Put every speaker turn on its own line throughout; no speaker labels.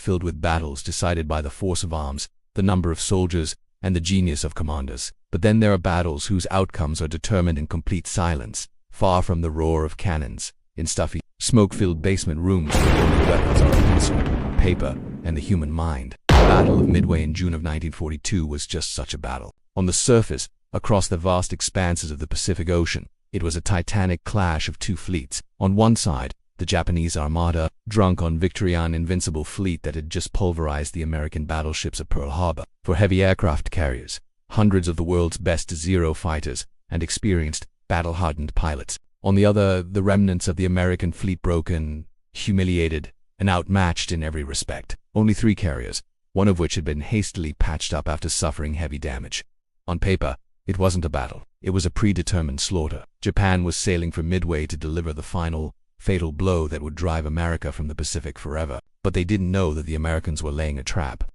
filled with battles decided by the force of arms, the number of soldiers, and the genius of commanders. But then there are battles whose outcomes are determined in complete silence, far from the roar of cannons, in stuffy, smoke-filled basement rooms where the only weapons are a pencil, paper, and the human mind. The Battle of Midway in June of 1942 was just such a battle. On the surface, across the vast expanses of the Pacific Ocean, it was a titanic clash of two fleets. On one side, the Japanese Armada, drunk on victory, an invincible fleet that had just pulverized the American battleships at Pearl Harbor. For heavy aircraft carriers, hundreds of the world's best Zero fighters, and experienced, battle-hardened pilots. On the other, the remnants of the American fleet, broken, humiliated, and outmatched in every respect. Only 3 carriers, one of which had been hastily patched up after suffering heavy damage. On paper, it wasn't a battle. It was a predetermined slaughter. Japan was sailing for Midway to deliver the final, fatal blow that would drive America from the Pacific forever. But they didn't know that the Americans were laying a trap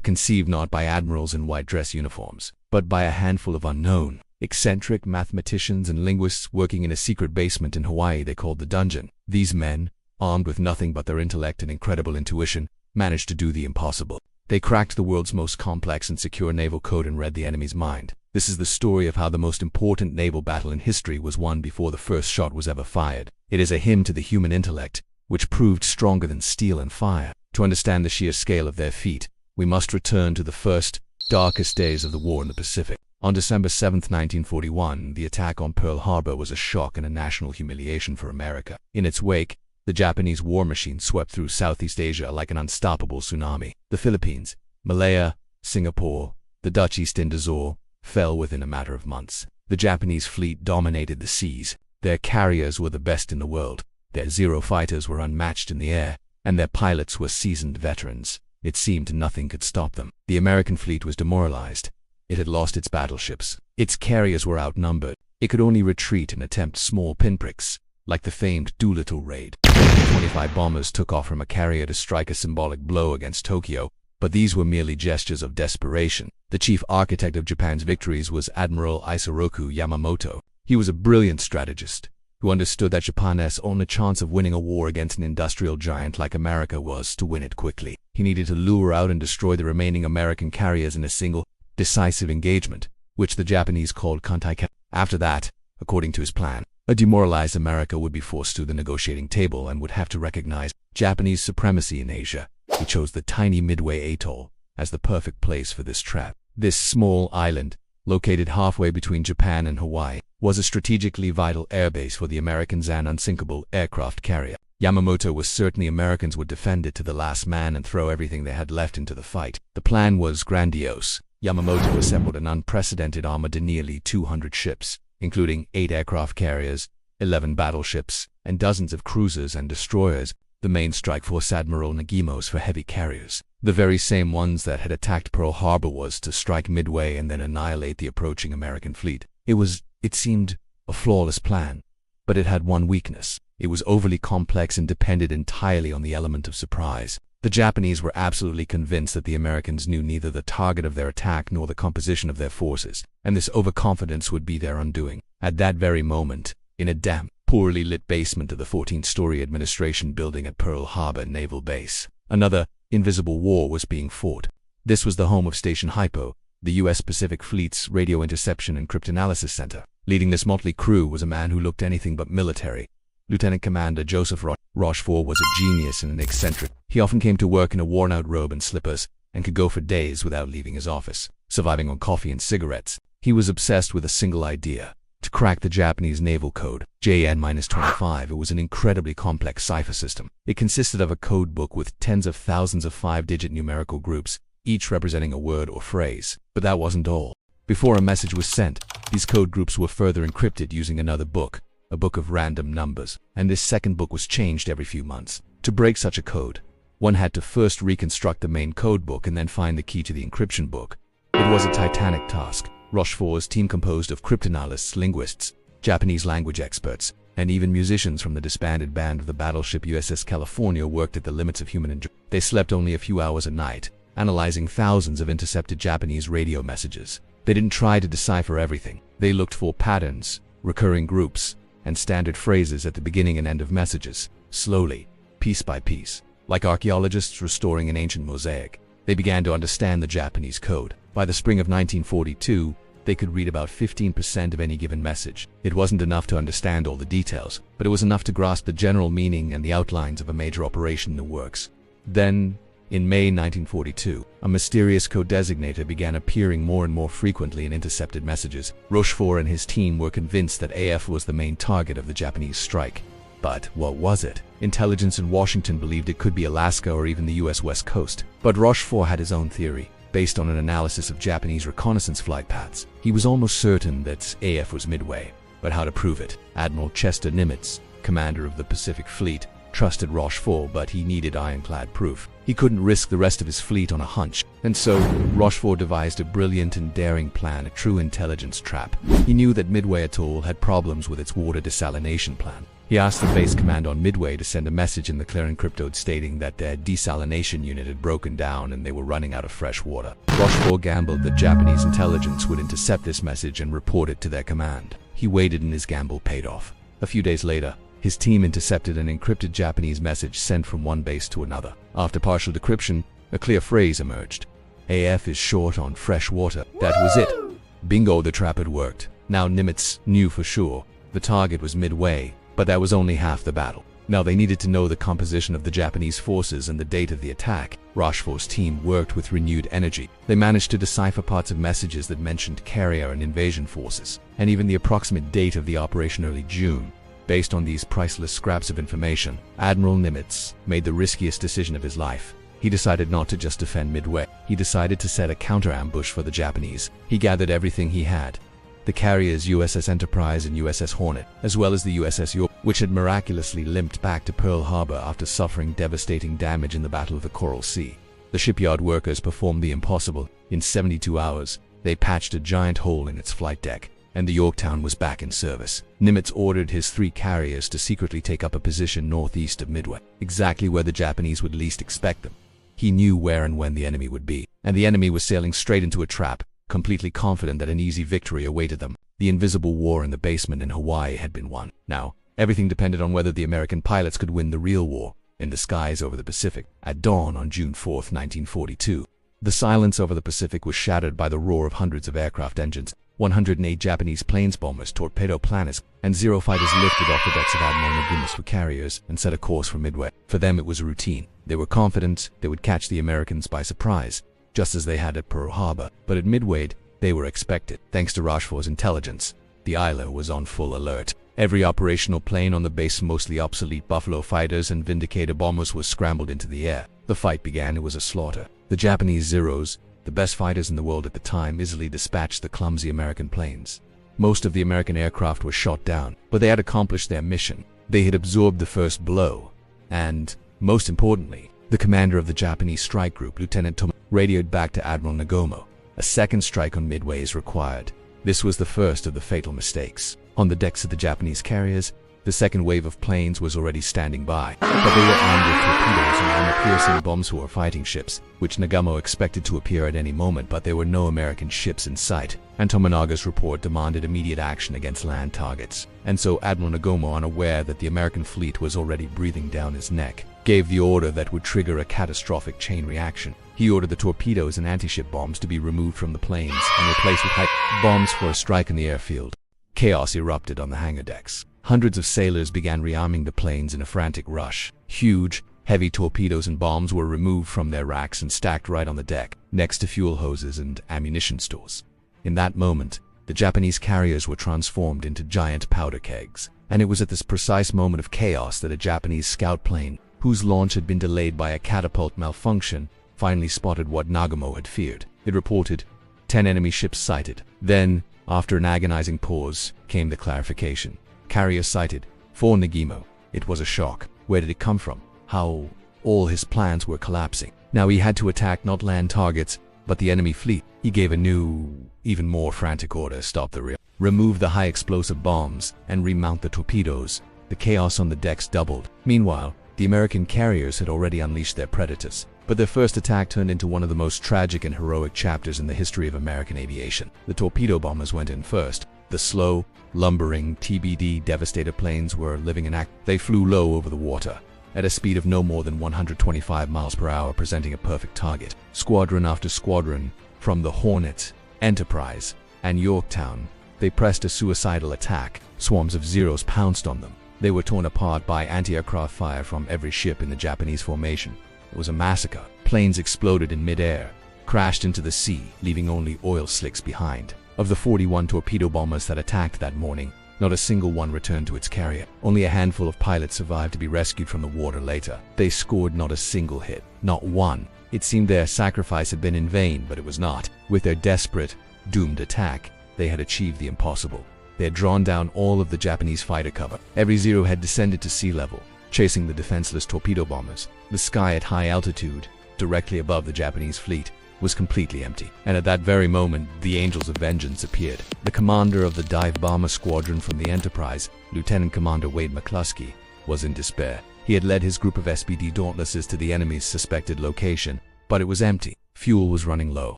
conceived not by admirals in white dress uniforms, but by a handful of unknown, eccentric mathematicians and linguists working in a secret basement in Hawaii they called the dungeon. These men, armed with nothing but their intellect and incredible intuition, managed to do the impossible. They cracked the world's most complex and secure naval code and read the enemy's mind. This is the story of how the most important naval battle in history was won before the first shot was ever fired. It is a hymn to the human intellect, which proved stronger than steel and fire. To understand the sheer scale of their feat, we must return to the first, darkest days of the war in the Pacific. On December 7, 1941, the attack on Pearl Harbor was a shock and a national humiliation for America. In its wake, the Japanese war machine swept through Southeast Asia like an unstoppable tsunami. The Philippines, Malaya, Singapore, the Dutch East Indies all fell within a matter of months. The Japanese fleet dominated the seas. Their carriers were the best in the world. Their Zero fighters were unmatched in the air, and their pilots were seasoned veterans. It seemed nothing could stop them. The American fleet was demoralized. It had lost its battleships. Its carriers were outnumbered. It could only retreat and attempt small pinpricks, like the famed Doolittle raid. 25 bombers took off from a carrier to strike a symbolic blow against Tokyo, but these were merely gestures of desperation. The chief architect of Japan's victories was Admiral Isoroku Yamamoto. He was a brilliant strategist who understood that Japan's only chance of winning a war against an industrial giant like America was to win it quickly. He needed to lure out and destroy the remaining American carriers in a single, decisive engagement, which the Japanese called Kantai. After that, according to his plan, a demoralized America would be forced to the negotiating table and would have to recognize Japanese supremacy in Asia. He chose the tiny Midway atoll as the perfect place for this trap. This small island, located halfway between Japan and Hawaii, was a strategically vital airbase for the Americans and unsinkable aircraft carrier. Yamamoto was certain the Americans would defend it to the last man and throw everything they had left into the fight. The plan was grandiose. Yamamoto assembled an unprecedented army of nearly 200 ships, including 8 aircraft carriers, 11 battleships, and dozens of cruisers and destroyers, the main strike force Admiral Nagimo's for heavy carriers. The very same ones that had attacked Pearl Harbor was to strike Midway and then annihilate the approaching American fleet. It seemed a flawless plan, but it had one weakness. It was overly complex and depended entirely on the element of surprise. The Japanese were absolutely convinced that the Americans knew neither the target of their attack nor the composition of their forces, and this overconfidence would be their undoing. At that very moment, in a damp, poorly lit basement of the 14-story administration building at Pearl Harbor Naval Base, another invisible war was being fought. This was the home of Station Hypo, the U.S. Pacific Fleet's radio interception and cryptanalysis center. Leading this motley crew was a man who looked anything but military. Lieutenant Commander Joseph Rochefort was a genius and an eccentric. He often came to work in a worn-out robe and slippers, and could go for days without leaving his office, surviving on coffee and cigarettes. He was obsessed with a single idea: to crack the Japanese naval code, JN-25. It was an incredibly complex cipher system. It consisted of a code book with tens of thousands of 5-digit numerical groups, each representing a word or phrase. But that wasn't all. Before a message was sent, these code groups were further encrypted using another book, a book of random numbers, and this second book was changed every few months. To break such a code, one had to first reconstruct the main code book and then find the key to the encryption book. It was a titanic task. Rochefort's team, composed of cryptanalysts, linguists, Japanese language experts, and even musicians from the disbanded band of the battleship USS California, worked at the limits of human endurance. They slept only a few hours a night, analyzing thousands of intercepted Japanese radio messages. They didn't try to decipher everything. They looked for patterns, recurring groups, and standard phrases at the beginning and end of messages. Slowly, piece by piece, Like archaeologists restoring an ancient mosaic. They began to understand the Japanese code. By the spring of 1942, they could read about 15% of any given message. It wasn't enough to understand all the details, but it was enough to grasp the general meaning and the outlines of a major operation in the works. Then, in May 1942, a mysterious code designator began appearing more and more frequently in intercepted messages. Rochefort and his team were convinced that AF was the main target of the Japanese strike. But what was it? Intelligence in Washington believed it could be Alaska or even the US West Coast. But Rochefort had his own theory, based on an analysis of Japanese reconnaissance flight paths. He was almost certain that AF was Midway. But how to prove it? Admiral Chester Nimitz, commander of the Pacific Fleet, trusted Rochefort, but he needed ironclad proof. He couldn't risk the rest of his fleet on a hunch, and so Rochefort devised a brilliant and daring plan, a true intelligence trap. He knew that Midway Atoll had problems with its water desalination plan. He asked the base command on Midway to send a message in the clear encryptode stating that their desalination unit had broken down and they were running out of fresh water. Rochefort gambled that Japanese intelligence would intercept this message and report it to their command. He waited and his gamble paid off. A few days later, his team intercepted an encrypted Japanese message sent from one base to another. After partial decryption, a clear phrase emerged. AF is short on fresh water. That was it. Bingo, the trap had worked. Now Nimitz knew for sure the target was Midway, but that was only half the battle. Now they needed to know the composition of the Japanese forces and the date of the attack. Rochefort's team worked with renewed energy. They managed to decipher parts of messages that mentioned carrier and invasion forces, and even the approximate date of the operation, early June. Based on these priceless scraps of information, Admiral Nimitz made the riskiest decision of his life. He decided not to just defend Midway. He decided to set a counter-ambush for the Japanese. He gathered everything he had. The carriers USS Enterprise and USS Hornet, as well as the USS York, which had miraculously limped back to Pearl Harbor after suffering devastating damage in the Battle of the Coral Sea. The shipyard workers performed the impossible. In 72 hours, they patched a giant hole in its flight deck, and the Yorktown was back in service. Nimitz ordered his 3 carriers to secretly take up a position northeast of Midway, exactly where the Japanese would least expect them. He knew where and when the enemy would be, and the enemy was sailing straight into a trap, completely confident that an easy victory awaited them. The invisible war in the basement in Hawaii had been won. Now, everything depended on whether the American pilots could win the real war in the skies over the Pacific. At dawn on June 4, 1942, the silence over the Pacific was shattered by the roar of hundreds of aircraft engines. 108 Japanese planes bombers, torpedo planners, and Zero fighters lifted off the decks of Admiral Nagumo's carriers and set a course for Midway. For them it was routine. They were confident they would catch the Americans by surprise, just as they had at Pearl Harbor. But at Midway, they were expected. Thanks to Rochefort's intelligence, the Isla was on full alert. Every operational plane on the base, mostly obsolete Buffalo fighters and Vindicator bombers, was scrambled into the air. The fight began. It was a slaughter. The Japanese Zeros, the best fighters in the world at the time, easily dispatched the clumsy American planes. Most of the American aircraft were shot down, but they had accomplished their mission. They had absorbed the first blow. And, most importantly, the commander of the Japanese strike group, Lieutenant Tom, radioed back to Admiral Nagumo. A second strike on Midway is required. This was the first of the fatal mistakes. On the decks of the Japanese carriers, the second wave of planes was already standing by, but they were armed with torpedoes and armor-piercing bombs for fighting ships, which Nagumo expected to appear at any moment, but there were no American ships in sight. And Tomonaga's report demanded immediate action against land targets. And so Admiral Nagumo, unaware that the American fleet was already breathing down his neck, gave the order that would trigger a catastrophic chain reaction. He ordered the torpedoes and anti-ship bombs to be removed from the planes and replaced with high bombs for a strike in the airfield. Chaos erupted on the hangar decks. Hundreds of sailors began rearming the planes in a frantic rush. Huge, heavy torpedoes and bombs were removed from their racks and stacked right on the deck, next to fuel hoses and ammunition stores. In that moment, the Japanese carriers were transformed into giant powder kegs. And it was at this precise moment of chaos that a Japanese scout plane, whose launch had been delayed by a catapult malfunction, finally spotted what Nagumo had feared. It reported, 10 enemy ships sighted. Then, after an agonizing pause, came the clarification. Carrier sighted. For Nagumo, it was a shock. Where did it come from? How? All his plans were collapsing. Now he had to attack not land targets, but the enemy fleet. He gave a new, even more frantic order: stop the rear, remove the high explosive bombs, and remount the torpedoes. The chaos on the decks doubled. Meanwhile, the American carriers had already unleashed their predators. But their first attack turned into one of the most tragic and heroic chapters in the history of American aviation. The torpedo bombers went in first. The slow, lumbering TBD Devastator planes were living in act. They flew low over the water, at a speed of no more than 125 miles per hour, presenting a perfect target. Squadron after squadron, from the Hornet, Enterprise, and Yorktown, they pressed a suicidal attack. Swarms of Zeros pounced on them. They were torn apart by anti-aircraft fire from every ship in the Japanese formation. It was a massacre. Planes exploded in mid-air, crashed into the sea, leaving only oil slicks behind. Of the 41 torpedo bombers that attacked that morning, not a single one returned to its carrier. Only a handful of pilots survived to be rescued from the water later. They scored not a single hit, not one. It seemed their sacrifice had been in vain, but it was not. With their desperate, doomed attack, they had achieved the impossible. They had drawn down all of the Japanese fighter cover. Every Zero had descended to sea level, chasing the defenseless torpedo bombers. The sky at high altitude, directly above the Japanese fleet, was completely empty. And at that very moment, the Angels of Vengeance appeared. The commander of the dive bomber squadron from the Enterprise, Lieutenant Commander Wade McCluskey, was in despair. He had led his group of SPD Dauntlesses to the enemy's suspected location, but it was empty. Fuel was running low.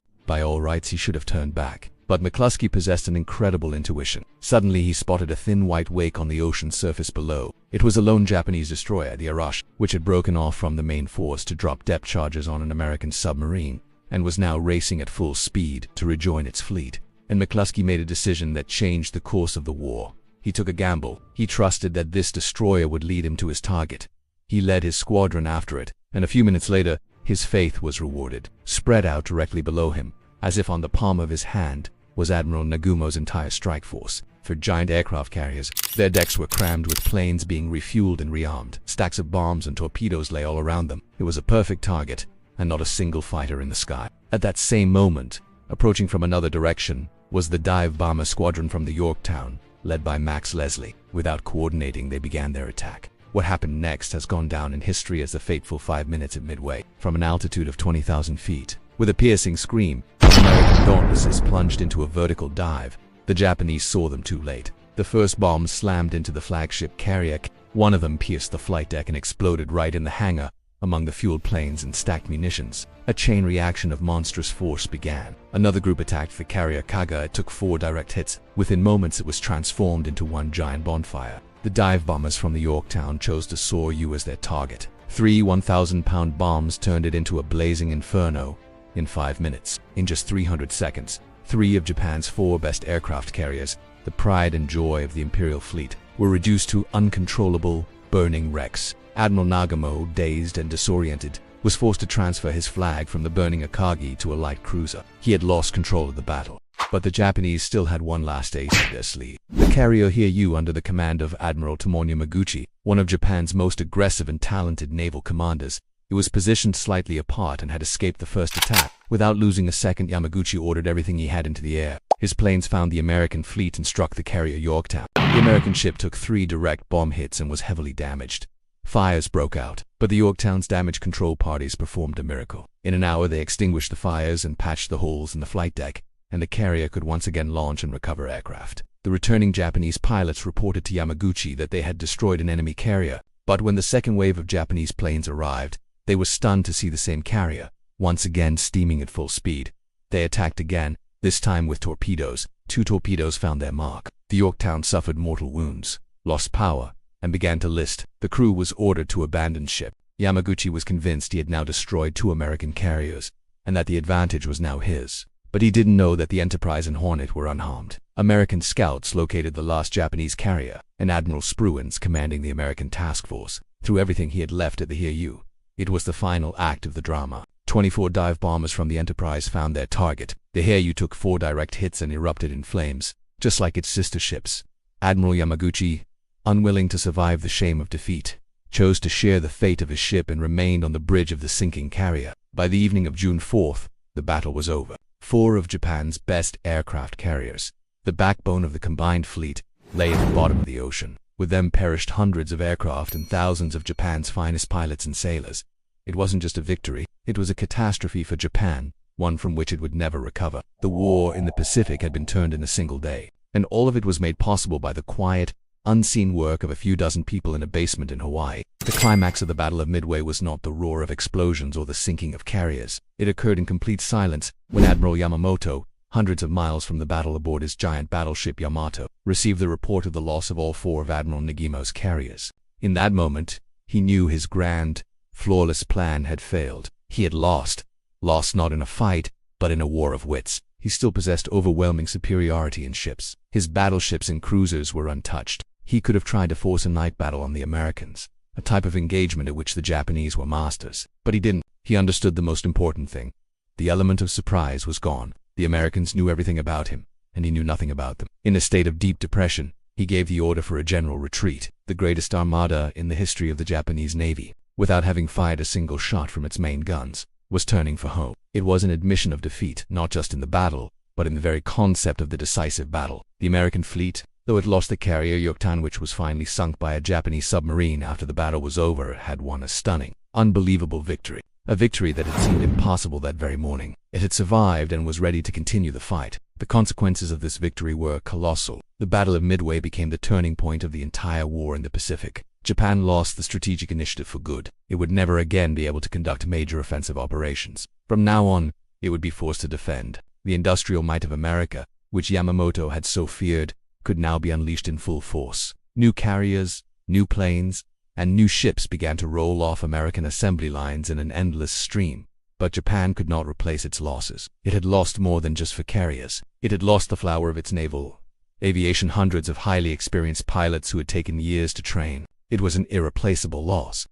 By all rights, he should have turned back. But McCluskey possessed an incredible intuition. Suddenly, he spotted a thin white wake on the ocean surface below. It was a lone Japanese destroyer, the Arashi, which had broken off from the main force to drop depth charges on an American submarine, and was now racing at full speed to rejoin its fleet. And McCluskey made a decision that changed the course of the war. He took a gamble. He trusted that this destroyer would lead him to his target. He led his squadron after it, and a few minutes later, his faith was rewarded. Spread out directly below him, as if on the palm of his hand, was Admiral Nagumo's entire strike force. For giant aircraft carriers, their decks were crammed with planes being refueled and rearmed. Stacks of bombs and torpedoes lay all around them. It was a perfect target, and not a single fighter in the sky. At that same moment, approaching from another direction, was the dive bomber squadron from the Yorktown, led by Max Leslie. Without coordinating, they began their attack. What happened next has gone down in history as the fateful 5 minutes at Midway. From an altitude of 20,000 feet, with a piercing scream, American Dauntlesses plunged into a vertical dive. The Japanese saw them too late. The first bomb slammed into the flagship carrier. One of them pierced the flight deck and exploded right in the hangar, among the fueled planes and stacked munitions. A chain reaction of monstrous force began. Another group attacked the carrier Kaga. It took 4 direct hits. Within moments, it was transformed into one giant bonfire. The dive bombers from the Yorktown chose to soar you as their target. 3 1,000-pound bombs turned it into a blazing inferno. In 5 minutes, in just 300 seconds, 3 of Japan's 4 best aircraft carriers, the pride and joy of the Imperial fleet, were reduced to uncontrollable, burning wrecks. Admiral Nagumo, dazed and disoriented, was forced to transfer his flag from the burning Akagi to a light cruiser. He had lost control of the battle. But the Japanese still had one last ace up their sleeve. The carrier Hiryu, under the command of Admiral Tomoya Yamaguchi, one of Japan's most aggressive and talented naval commanders. It was positioned slightly apart and had escaped the first attack. Without losing a second, Yamaguchi ordered everything he had into the air. His planes found the American fleet and struck the carrier Yorktown. The American ship took 3 direct bomb hits and was heavily damaged. Fires broke out, but the Yorktown's damage control parties performed a miracle. In an hour, they extinguished the fires and patched the holes in the flight deck, and the carrier could once again launch and recover aircraft. The returning Japanese pilots reported to Yamaguchi that they had destroyed an enemy carrier, but when the second wave of Japanese planes arrived, they were stunned to see the same carrier, once again steaming at full speed. They attacked again, this time with torpedoes. 2 torpedoes found their mark. The Yorktown suffered mortal wounds, lost power, and began to list. The crew was ordered to abandon ship. Yamaguchi was convinced he had now destroyed 2 American carriers, and that the advantage was now his. But he didn't know that the Enterprise and Hornet were unharmed. American scouts located the last Japanese carrier, and Admiral Spruance, commanding the American task force, threw everything he had left at the Hiryu. It was the final act of the drama. 24 dive bombers from the Enterprise found their target. The Hiryu took 4 direct hits and erupted in flames, just like its sister ships. Admiral Yamaguchi, unwilling to survive the shame of defeat, chose to share the fate of his ship and remained on the bridge of the sinking carrier. By the evening of June 4th, the battle was over. 4 of Japan's best aircraft carriers, the backbone of the combined fleet, lay at the bottom of the ocean. With them perished hundreds of aircraft and thousands of Japan's finest pilots and sailors. It wasn't just a victory, it was a catastrophe for Japan, one from which it would never recover. The war in the Pacific had been turned in a single day, and all of it was made possible by the quiet, unseen work of a few dozen people in a basement in Hawaii. The climax of the Battle of Midway was not the roar of explosions or the sinking of carriers. It occurred in complete silence when Admiral Yamamoto, hundreds of miles from the battle aboard his giant battleship Yamato, received the report of the loss of all 4 of Admiral Nagumo's carriers. In that moment, He knew his grand, flawless plan had failed. He had lost not in a fight, but in a war of wits. He still possessed overwhelming superiority in ships. His battleships and cruisers were untouched. He could have tried to force a night battle on the Americans, a type of engagement at which the Japanese were masters. But he didn't. He understood the most important thing. The element of surprise was gone. The Americans knew everything about him, and he knew nothing about them. In a state of deep depression, he gave the order for a general retreat. The greatest armada in the history of the Japanese Navy, without having fired a single shot from its main guns, was turning for home. It was an admission of defeat, not just in the battle, but in the very concept of the decisive battle. The American fleet, though it lost the carrier Yorktown, which was finally sunk by a Japanese submarine after the battle was over, had won a stunning, unbelievable victory. A victory that had seemed impossible that very morning. It had survived and was ready to continue the fight. The consequences of this victory were colossal. The Battle of Midway became the turning point of the entire war in the Pacific. Japan lost the strategic initiative for good. It would never again be able to conduct major offensive operations. From now on, it would be forced to defend. The industrial might of America, which Yamamoto had so feared, could now be unleashed in full force. New carriers, new planes, and new ships began to roll off American assembly lines in an endless stream. But Japan could not replace its losses. It had lost more than just for carriers. It had lost the flower of its naval aviation, hundreds of highly experienced pilots who had taken years to train. It was an irreplaceable loss.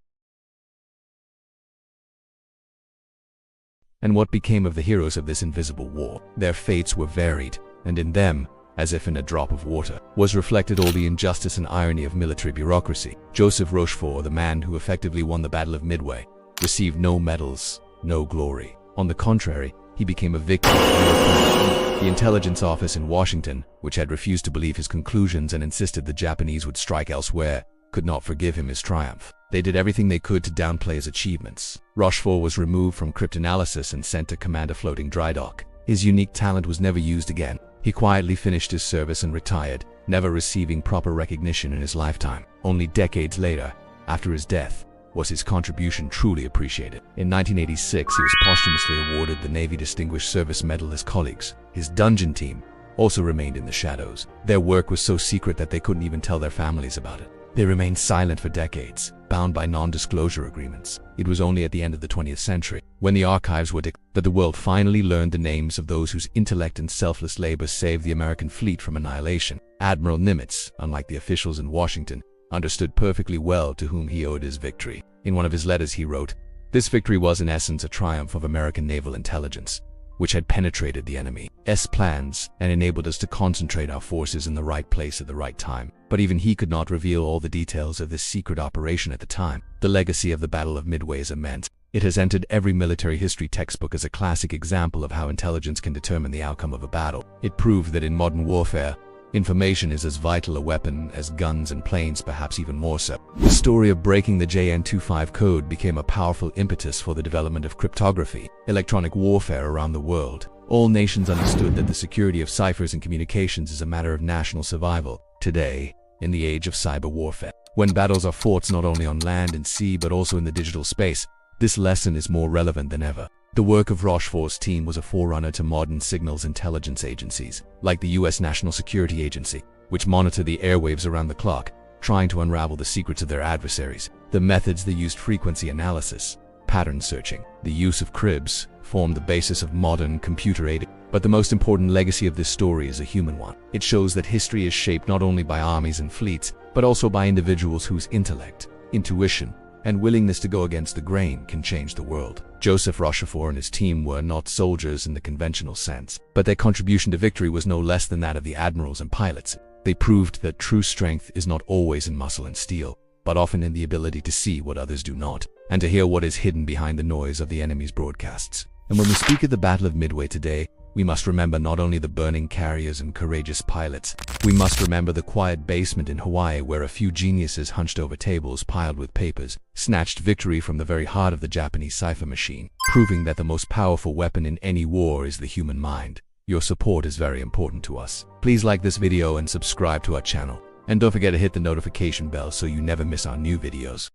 And what became of the heroes of this invisible war? Their fates were varied, and in them, as if in a drop of water, was reflected all the injustice and irony of military bureaucracy. Joseph Rochefort, the man who effectively won the Battle of Midway, received no medals, no glory. On the contrary, he became a victim. The intelligence office in Washington, which had refused to believe his conclusions and insisted the Japanese would strike elsewhere, could not forgive him his triumph. They did everything they could to downplay his achievements. Rochefort was removed from cryptanalysis and sent to command a floating dry dock. His unique talent was never used again. He quietly finished his service and retired, never receiving proper recognition in his lifetime. Only decades later, after his death, was his contribution truly appreciated. In 1986, he was posthumously awarded the Navy Distinguished Service Medal. His colleagues, his dungeon team, also remained in the shadows. Their work was so secret that they couldn't even tell their families about it. They remained silent for decades, bound by non-disclosure agreements. It was only at the end of the 20th century, when the archives were declared, that the world finally learned the names of those whose intellect and selfless labor saved the American fleet from annihilation. Admiral Nimitz, unlike the officials in Washington, understood perfectly well to whom he owed his victory. In one of his letters he wrote, "This victory was in essence a triumph of American naval intelligence, which had penetrated the enemy's plans and enabled us to concentrate our forces in the right place at the right time." But even he could not reveal all the details of this secret operation at the time. The legacy of the Battle of Midway is immense. It has entered every military history textbook as a classic example of how intelligence can determine the outcome of a battle. It proved that in modern warfare, information is as vital a weapon as guns and planes, perhaps even more so. The story of breaking the JN-25 code became a powerful impetus for the development of cryptography, electronic warfare around the world. All nations understood that the security of ciphers and communications is a matter of national survival. Today, in the age of cyber warfare, when battles are fought not only on land and sea but also in the digital space, this lesson is more relevant than ever. The work of Rochefort's team was a forerunner to modern signals intelligence agencies, like the U.S. National Security Agency, which monitor the airwaves around the clock, trying to unravel the secrets of their adversaries. The methods they used, frequency analysis, pattern searching, the use of cribs, formed the basis of modern computer-aided. But the most important legacy of this story is a human one. It shows that history is shaped not only by armies and fleets, but also by individuals whose intellect, intuition, and willingness to go against the grain can change the world. Joseph Rochefort and his team were not soldiers in the conventional sense, but their contribution to victory was no less than that of the admirals and pilots. They proved that true strength is not always in muscle and steel, but often in the ability to see what others do not, and to hear what is hidden behind the noise of the enemy's broadcasts. And when we speak of the Battle of Midway today, we must remember not only the burning carriers and courageous pilots. We must remember the quiet basement in Hawaii where a few geniuses hunched over tables piled with papers, snatched victory from the very heart of the Japanese cipher machine, proving that the most powerful weapon in any war is the human mind. Your support is very important to us. Please like this video and subscribe to our channel. And don't forget to hit the notification bell so you never miss our new videos.